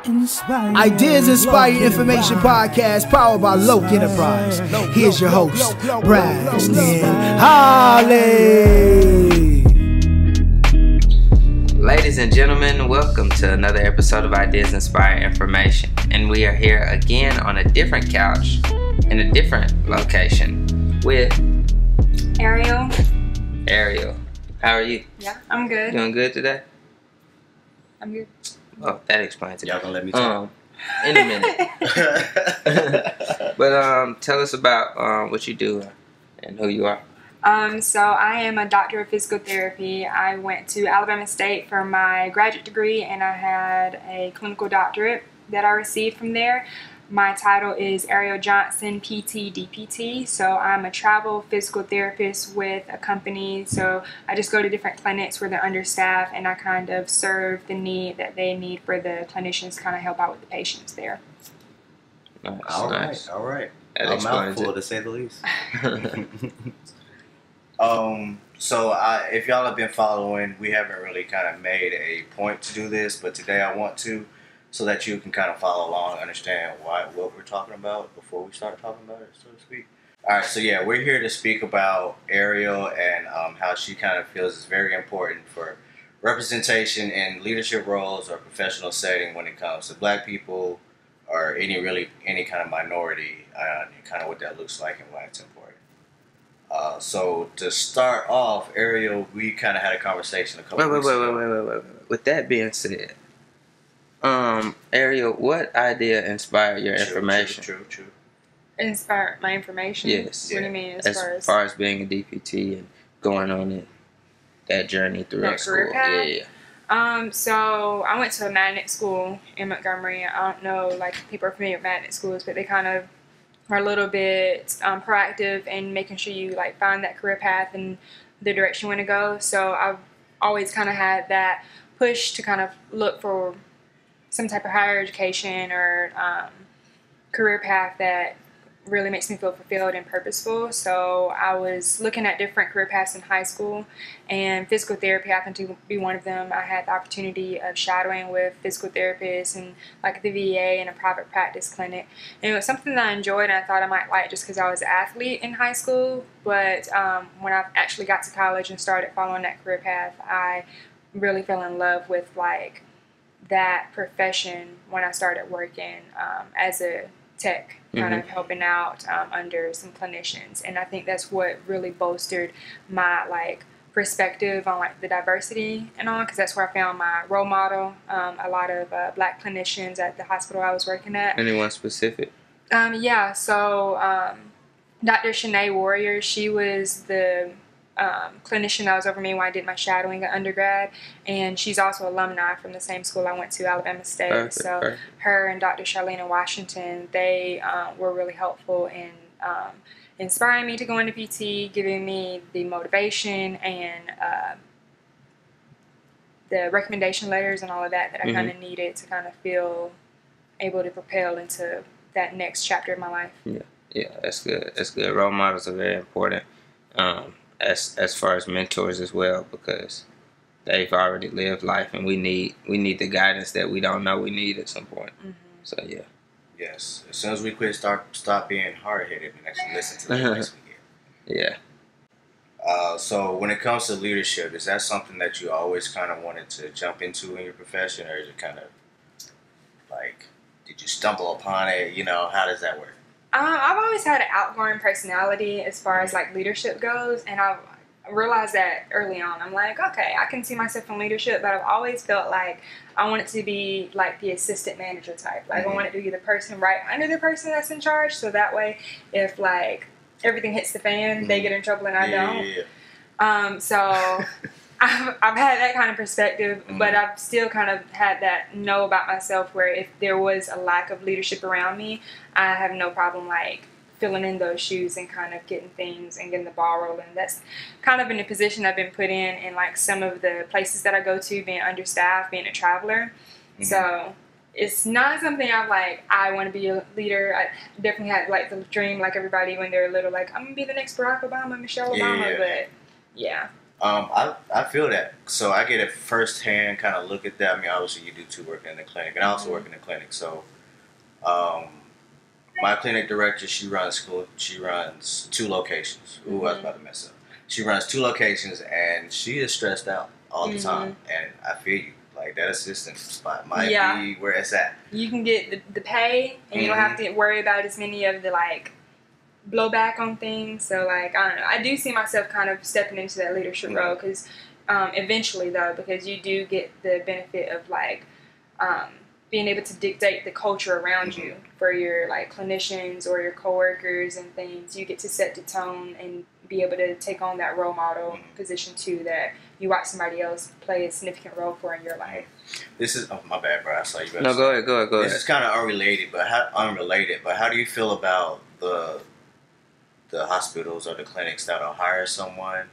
Ideas Inspired Information Podcast powered by Lok Enterprise. Here's your host, Braxton Holley. Ladies and gentlemen, welcome to another episode of Ideas Inspired Information. And we are here again on a different couch in a different location with Ariel. Ariel. How are you? Yeah, I'm good. Doing good today? I'm good. Oh, that explains it. Y'all gonna let me talk? In a minute. But tell us about what you do and who you are. So I am a doctor of physical therapy. I went to Alabama State for my graduate degree, and I had a clinical doctorate that I received from there. My title is Ariel Johnson, PT, DPT. So I'm a travel physical therapist with a company. So I just go to different clinics where they're understaffed, and I kind of serve the need that they need for the clinicians to kind of help out with the patients there. Nice, All nice. right. That A explains mouthful, it. to say the least. So if y'all have been following, we haven't really kind of made a point to do this, but today I want to, so that you can kind of follow along, understand what we're talking about before we start talking about it, so to speak. All right, so yeah, we're here to speak about Ariel and how she kind of feels is very important for representation in leadership roles or professional setting when it comes to Black people or any kind of minority, kind of what that looks like and why it's important. So to start off, Ariel, we kind of had a conversation a couple weeks ago. Wait. With that being said, Ariel, what idea inspired your information? True. Inspired my information? Yes. What do you mean as far as being a DPT and going on that journey throughout that school? career path? Yeah. So I went to a magnet school in Montgomery. I don't know, like, people are familiar with magnet schools, but they kind of are a little bit proactive in making sure you like find that career path and the direction you want to go. So I've always kind of had that push to kind of look for some type of higher education or career path that really makes me feel fulfilled and purposeful. So I was looking at different career paths in high school, and physical therapy happened to be one of them. I had the opportunity of shadowing with physical therapists and like the VA in a private practice clinic. And it was something that I enjoyed and I thought I might like just because I was an athlete in high school. But when I actually got to college and started following that career path, I really fell in love with like that profession when I started working as a tech, kind of helping out under some clinicians. And I think that's what really bolstered my like perspective on like the diversity and all, because that's where I found my role model, a lot of Black clinicians at the hospital I was working at. Anyone specific? So Dr. Shanae Warrior, she was the clinician that was over me when I did my shadowing at undergrad, and she's also alumni from the same school I went to, Alabama State. Perfect. Her and Dr. Charlene Washington, they were really helpful in inspiring me to go into PT, giving me the motivation and the recommendation letters and all of that I kind of needed to kind of feel able to propel into that next chapter of my life. Yeah, that's good. Role models are very important. As far as mentors as well, because they've already lived life, and we need the guidance that we don't know we need at some point. So yeah. Yes. As soon as we quit, stop being hard-headed and actually listen to the advice we get. Yeah. So when it comes to leadership, is that something that you always kind of wanted to jump into in your profession, or is it kind of like, did you stumble upon it? You know, how does that work? I've always had an outgoing personality as far as like leadership goes, and I've realized that early on. I'm like, okay, I can see myself in leadership, but I've always felt like I want it to be like the assistant manager type. Like I want it to be the person right under the person that's in charge, so that way if like everything hits the fan, they get in trouble and I don't. So I've had that kind of perspective, but I've still kind of had that know about myself where if there was a lack of leadership around me, I have no problem like filling in those shoes and kind of getting things and getting the ball rolling. That's kind of in a position I've been put in like some of the places that I go to, being understaffed, being a traveler. So it's not something I'm like, I want to be a leader. I definitely had like the dream like everybody when they were little, like I'm going to be the next Barack Obama, Michelle Obama, but yeah. I feel that. So I get a firsthand kind of look at that. I mean, obviously you do too, working in the clinic, and I also work in the clinic. So, my clinic director, she runs school. She runs 2 locations. Ooh, I was about to mess up. She runs 2 locations, and she is stressed out all the time. And I feel you. Like, that assistant spot might be where it's at. You can get the pay, and you don't have to worry about as many of the, like, blowback on things. So, like, I don't know. I do see myself kind of stepping into that leadership role, because eventually, though, because you do get the benefit of, like, being able to dictate the culture around you for your, like, clinicians or your coworkers and things. You get to set the tone and be able to take on that role model position too, that you watch somebody else play a significant role for in your life. This is my bad, bro. I saw you. No, go ahead. This is kind of unrelated, but how do you feel about the hospitals or the clinics that'll hire someone?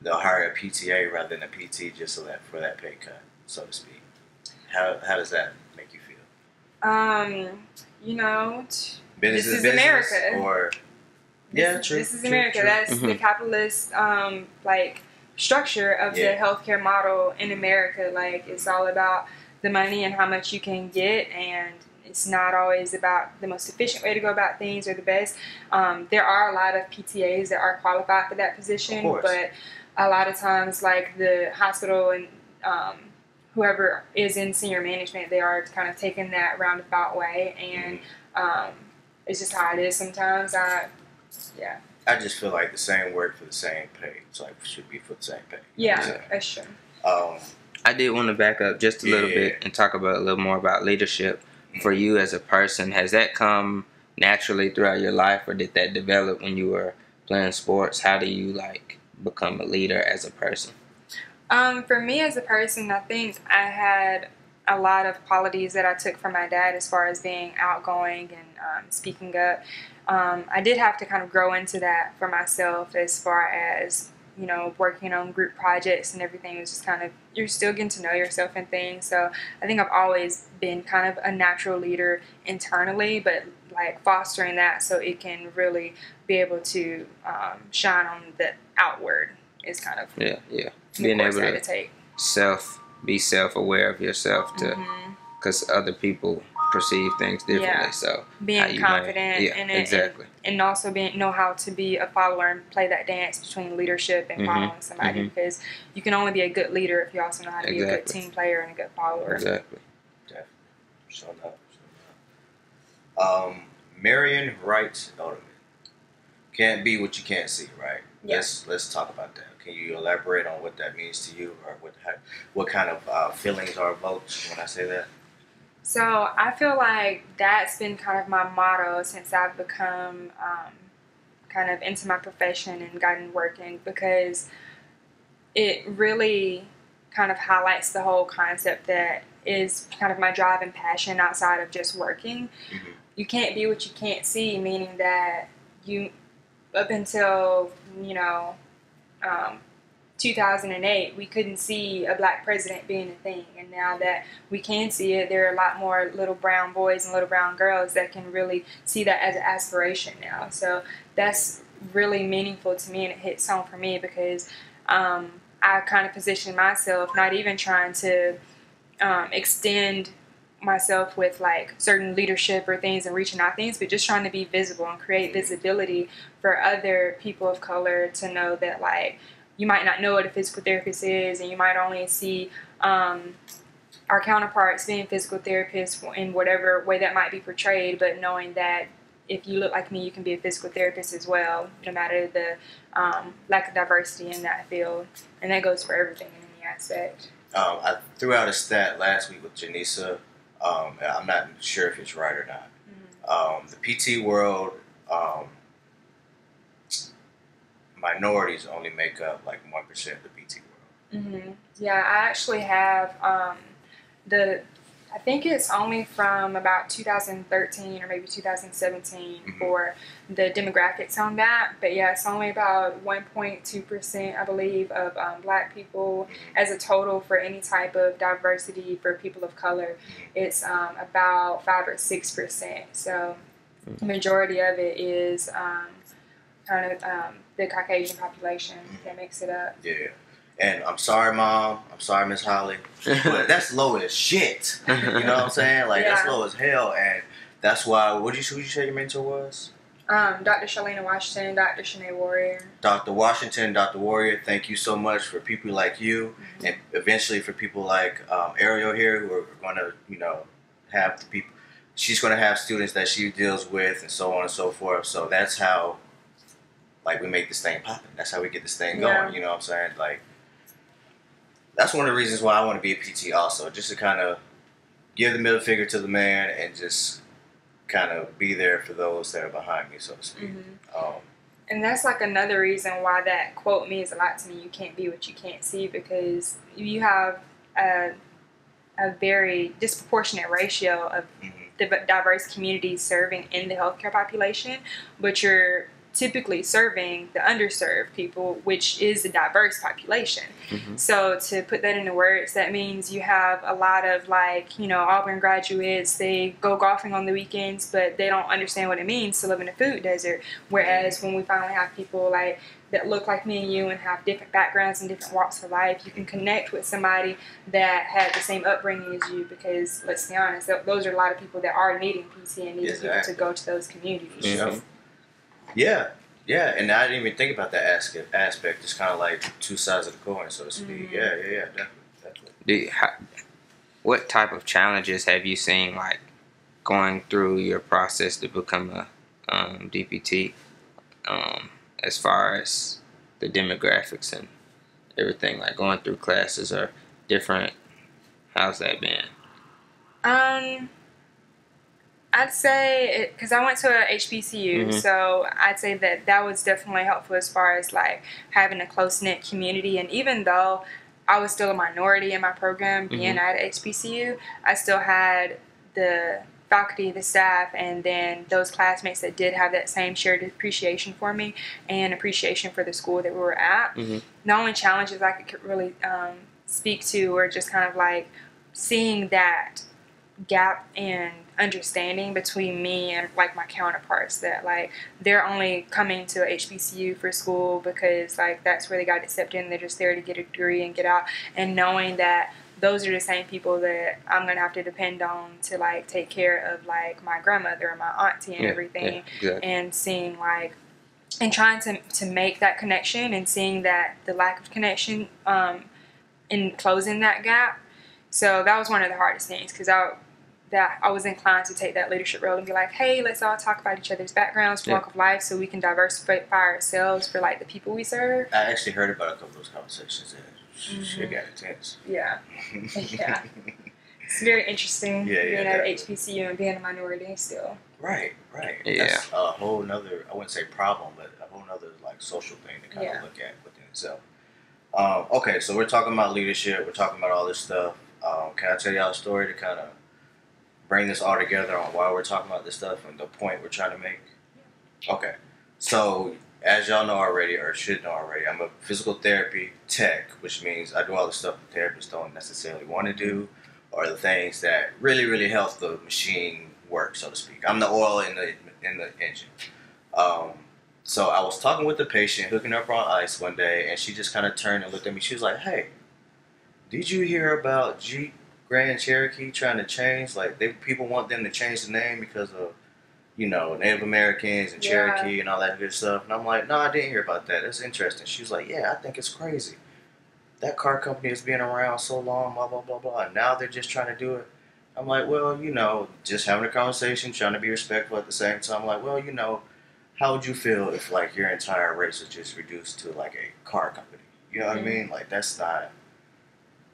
They'll hire a PTA rather than a PT just so that for that pay cut, so to speak. How does that make you feel? You know, This is America. Or true. This is America. That's the capitalist like structure of the healthcare model in America. Like, it's all about the money and how much you can get, and it's not always about the most efficient way to go about things or the best. There are a lot of PTAs that are qualified for that position, but a lot of times, like, the hospital and whoever is in senior management, they are kind of taking that roundabout way, and it's just how it is sometimes. I just feel like the same work for the same pay. It's like should be for the same pay. Yeah, that's true. I did want to back up just a little bit and talk about a little more about leadership for you as a person. Has that come naturally throughout your life, or did that develop when you were playing sports? How do you, like, become a leader as a person? For me as a person, I think I had a lot of qualities that I took from my dad as far as being outgoing and speaking up. I did have to kind of grow into that for myself as far as, you know, working on group projects and everything. It was just kind of, you're still getting to know yourself and things. So I think I've always been kind of a natural leader internally, but, like, fostering that so it can really be able to shine on the outward is kind of being able to be self-aware of yourself, to because other people perceive things differently. So being confident and also know how to be a follower and play that dance between leadership and following somebody, because you can only be a good leader if you also know how to be a good team player and a good follower. Exactly. Definitely. So no. Marion Wright Edelman. Can't be what you can't see, right? Let's talk about that. Can you elaborate on what that means to you, or what kind of feelings are evoked when I say that? So I feel like that's been kind of my motto since I've become kind of into my profession and gotten working, because it really kind of highlights the whole concept that is kind of my drive and passion outside of just working. You can't be what you can't see, meaning that you, up until, 2008, we couldn't see a black president being a thing. And now that we can see it, there are a lot more little brown boys and little brown girls that can really see that as an aspiration now. So that's really meaningful to me, and it hits home for me because I kind of position myself, not even trying to extend myself with, like, certain leadership or things and reaching out things, but just trying to be visible and create visibility for other people of color to know that, like, you might not know what a physical therapist is, and you might only see our counterparts being physical therapists in whatever way that might be portrayed, but knowing that if you look like me, you can be a physical therapist as well, no matter the lack of diversity in that field. And that goes for everything in any aspect. I threw out a stat last week with Janisa. I'm not sure if it's right or not. The PT world, minorities only make up like 1% of the PT world. Yeah, I actually have I think it's only from about 2013 or maybe 2017 for the demographics on that. But yeah, it's only about 1.2%, I believe, of black people as a total for any type of diversity for people of color. It's about 5 or 6%. So the majority of it is kind of the Caucasian population that makes it up. Yeah. And I'm sorry, Mom. I'm sorry, Miss Holly. But that's low as shit. You know what I'm saying? Like, that's low as hell. And that's why, who did you say your mentor was? Dr. Shalina Washington, Dr. Shanae Warrior. Dr. Washington, Dr. Warrior, thank you so much for people like you, and eventually for people like Ariel here, who are going to, you know, have the people. She's going to have students that she deals with, and so on and so forth. So that's how, like, we make this thing popping. That's how we get this thing going. You know what I'm saying? Like, that's one of the reasons why I want to be a PT also, just to kind of give the middle finger to the man and just kind of be there for those that are behind me, so to speak. And that's like another reason why that quote means a lot to me. You can't be what you can't see, because you have a very disproportionate ratio of diverse communities serving in the healthcare population, but you're typically serving the underserved people, which is a diverse population. So to put that into words, that means you have a lot of, like, you know, Auburn graduates, they go golfing on the weekends, but they don't understand what it means to live in a food desert. Whereas when we finally have people like that look like me and you and have different backgrounds and different walks of life, you can connect with somebody that had the same upbringing as you, because let's be honest, those are a lot of people that are needing PT and needing people to go to those communities. Yeah, and I didn't even think about that aspect. It's kind of like two sides of the coin, so to speak. Yeah, definitely. What type of challenges have you seen, like, going through your process to become a DPT, as far as the demographics and everything, like going through classes or different? How's that been? I'd say, because I went to a HBCU, so I'd say that was definitely helpful as far as, like, having a close-knit community. And even though I was still a minority in my program, being at HBCU, I still had the faculty, the staff, and then those classmates that did have that same shared appreciation for me and appreciation for the school that we were at. The only challenges I could really speak to were just kind of like seeing that gap in understanding between me and, like, my counterparts, that, like, they're only coming to HBCU for school because, like, that's where they got accepted and they're just there to get a degree and get out, and knowing that those are the same people that I'm gonna have to depend on to, like, take care of, like, my grandmother and my auntie and everything. And seeing, like, and trying to make that connection, and seeing that the lack of connection in closing that gap. So that was one of the hardest things, because I was inclined to take that leadership role and be like, hey, let's all talk about each other's backgrounds, walk of life, so we can diversify ourselves for, like, the people we serve. I actually heard about a couple of those conversations, and shit got intense. Yeah. It's very interesting being at HBCU and being a minority still. Right. That's a whole nother, I wouldn't say problem, but a whole nother, like, social thing to kind of look at within itself. Okay, so we're talking about leadership, we're talking about all this stuff. Can I tell y'all a story to kind of bring this all together on why we're talking about this stuff and the point we're trying to make? Okay, so as y'all know already, or should know already, I'm a physical therapy tech, which means I do all the stuff that therapists don't necessarily want to do, or the things that really, really help the machine work, so to speak. I'm the oil in the engine. So I was talking with the patient, hooking up on ice one day, and she just kind of turned and looked at me. She was like, hey, did you hear about Jeep Grand Cherokee trying to change? Like, people want them to change the name because of, you know, Native Americans and Cherokee and all that good stuff. And I'm like, no, I didn't hear about that. That's interesting. She was like, yeah, I think it's crazy. That car company has been around so long, blah, blah, blah, blah. And now they're just trying to do it. I'm like, well, you know, just having a conversation, trying to be respectful at the same time. I'm like, well, you know, how would you feel if, like, your entire race was just reduced to, like, a car company? You know what I mean? Like, that's not.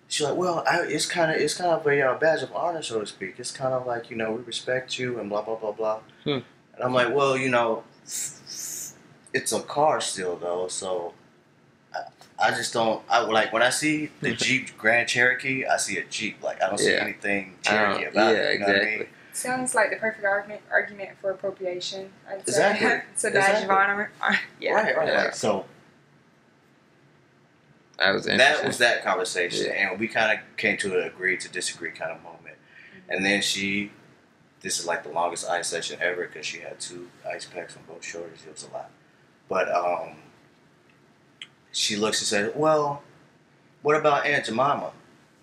She's like, well, it's kind of a badge of honor, so to speak. It's kind of like, you know, we respect you and blah, blah, blah, blah. And I'm like, well, you know, it's a car still, though, so I just don't, like, when I see the Jeep Grand Cherokee, I see a Jeep. Like, I don't see anything Cherokee about it, you know what I mean? Sounds like the perfect argument for appropriation. I'd say. Exactly. It's a badge of honor. Right. So that was that conversation, and we kind of came to an agree to disagree kind of moment. And then this is like the longest ice session ever, because she had 2 ice packs on both shoulders. It was a lot. But she looks and says, well, what about Aunt Jemima?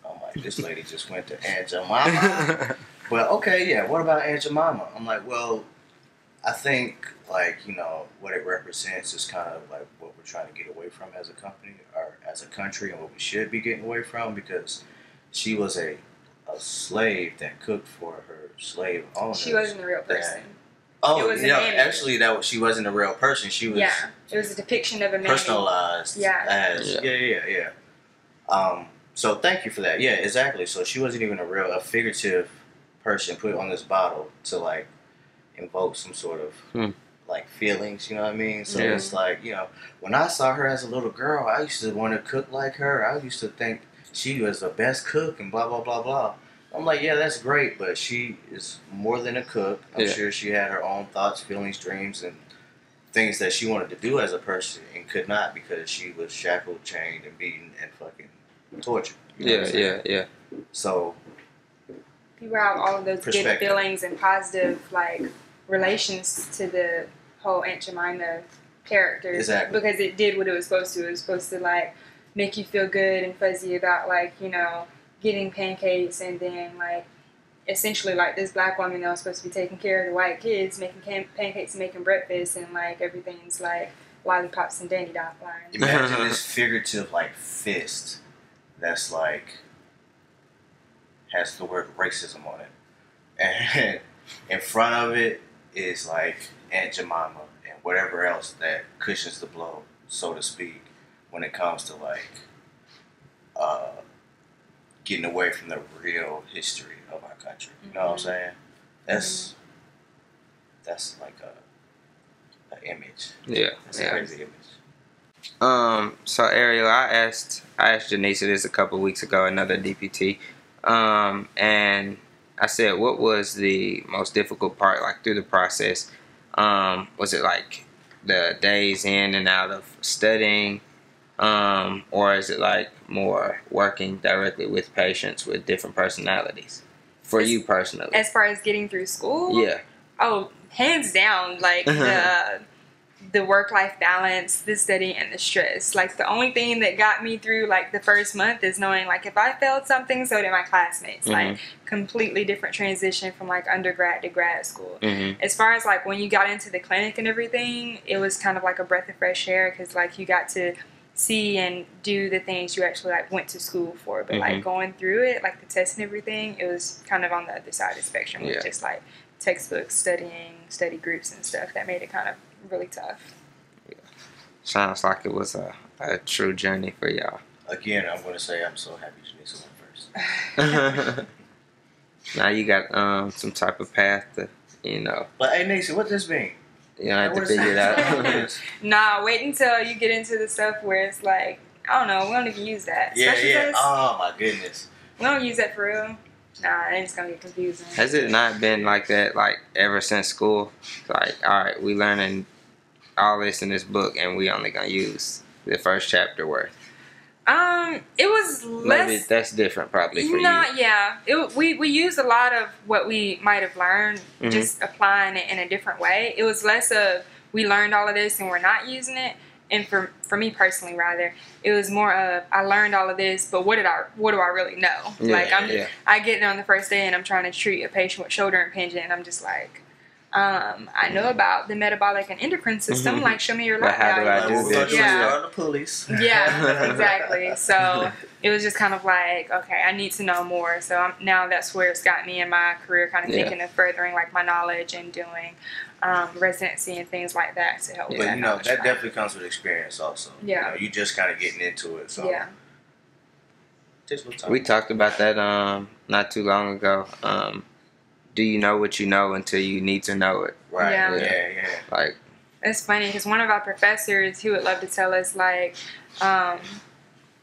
I'm like, this lady just went to Aunt Jemima. But okay, yeah, what about Aunt Jemima? I'm like, well, I think, like, you know, what it represents is kind of like what we're trying to get away from as a company or as a country, and what we should be getting away from, because she was a slave that cooked for her slave owners. She wasn't a real person. Oh, you know, actually, she wasn't a real person. She was. Yeah, it was a depiction of a man. Personalized. Yeah. As, yeah. So thank you for that. Yeah, exactly. So she wasn't even a figurative person put on this bottle to like invoke some sort of like feelings. You know what I mean? So it's like, you know, when I saw her as a little girl, I used to want to cook like her. I used to think she was the best cook and blah blah blah blah. I'm like, yeah, that's great, but she is more than a cook. I'm sure she had her own thoughts, feelings, dreams, and things that she wanted to do as a person and could not because she was shackled, chained, and beaten and fucking tortured. You know Yeah. So people have all of those good feelings and positive like relations to the whole Aunt Jemima character. Exactly. Because it did what it was supposed to. It was supposed to like make you feel good and fuzzy about like, you know, getting pancakes, and then like essentially like this black woman that was supposed to be taking care of the white kids, making pancakes and making breakfast, and like everything's like lollipops and dandy dot lines. Imagine this figurative like fist that's like has the word racism on it, and in front of it is like Aunt Jemima and whatever else that cushions the blow, so to speak, when it comes to like getting away from the real history of our country. You know what I'm saying? That's like a image. Yeah. That's a crazy image. So Ariel, I asked Janisa this a couple of weeks ago, another DPT. And I said, what was the most difficult part, like through the process? Was it like the days in and out of studying? Or is it like more working directly with patients with different personalities for you personally? As far as getting through school? Yeah. Oh, hands down, like the work-life balance, the study, and the stress. Like the only thing that got me through like the first month is knowing like if I failed something, so did my classmates. Like completely different transition from like undergrad to grad school. As far as like when you got into the clinic and everything, it was kind of like a breath of fresh air because like you got to see and do the things you actually like went to school for, but like going through it, like the tests and everything, it was kind of on the other side of the spectrum with just like textbooks, study groups and stuff that made it kind of really tough. Sounds like it was a true journey for y'all. Again, I'm going to say I'm so happy Janisa went first. Now you got some type of path to, you know. But hey, Nisa, what does this mean? You don't have to figure it out. Nah, wait until you get into the stuff where it's like, I don't know, we don't even use that. Yeah. Oh my goodness. We don't use that for real. Nah, it's gonna get confusing. Has it not been like that, like ever since school? Like, all right, we learning all this in this book, and we only gonna use the first chapter worth. It was less. Maybe that's different, probably for you. Yeah. We used a lot of what we might have learned, just applying it in a different way. It was less of we learned all of this and we're not using it. And for me personally, rather, it was more of I learned all of this, but what do I really know? I get in on the first day and I'm trying to treat a patient with shoulder impingement, and I'm just like, I know about the metabolic and endocrine system. Like, show me your lab. How do I do this? Yeah, the police. Yeah, exactly. So it was just kind of like, okay, I need to know more. So now that's where it's got me in my career, kind of thinking of furthering like my knowledge and doing residency and things like that to help. But you know, that definitely comes with experience, also. Yeah, you know, you just kind of getting into it. So yeah. We talked about that not too long ago. Do you know what you know until you need to know it? Right. Yeah. Like, it's funny because one of our professors, he would love to tell us like,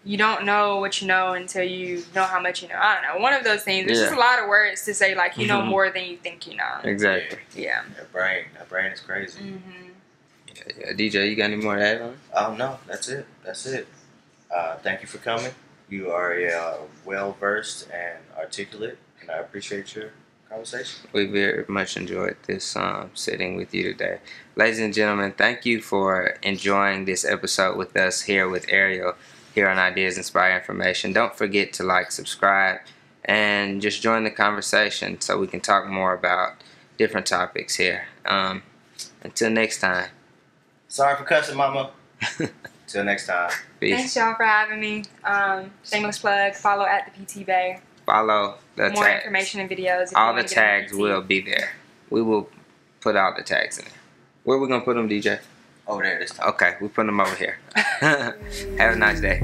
you don't know what you know until you know how much you know. I don't know. One of those things. There's just a lot of words to say like you know more than you think you know. Exactly. Yeah. That brain is crazy. Yeah. DJ, you got any more to add on? No, that's it. Thank you for coming. You are well versed and articulate, and I appreciate your conversation. We very much enjoyed this sitting with you today. Ladies and gentlemen, thank you for enjoying this episode with us here with Ariel. here on Ideas Inspire Information. Don't forget to like, subscribe, and just join the conversation so we can talk more about different topics here. Until next time. Sorry for cussing, Mama. Till next time. Peace. Thanks, y'all, for having me. Shameless plug. Follow at the PT Bay. Follow the More tags. information and videos. If All you the wanna get into tags PT. will be there. We will put all the tags in there. Where we gonna put them, DJ? Over there this time. Okay, we put them over here. Have a nice day.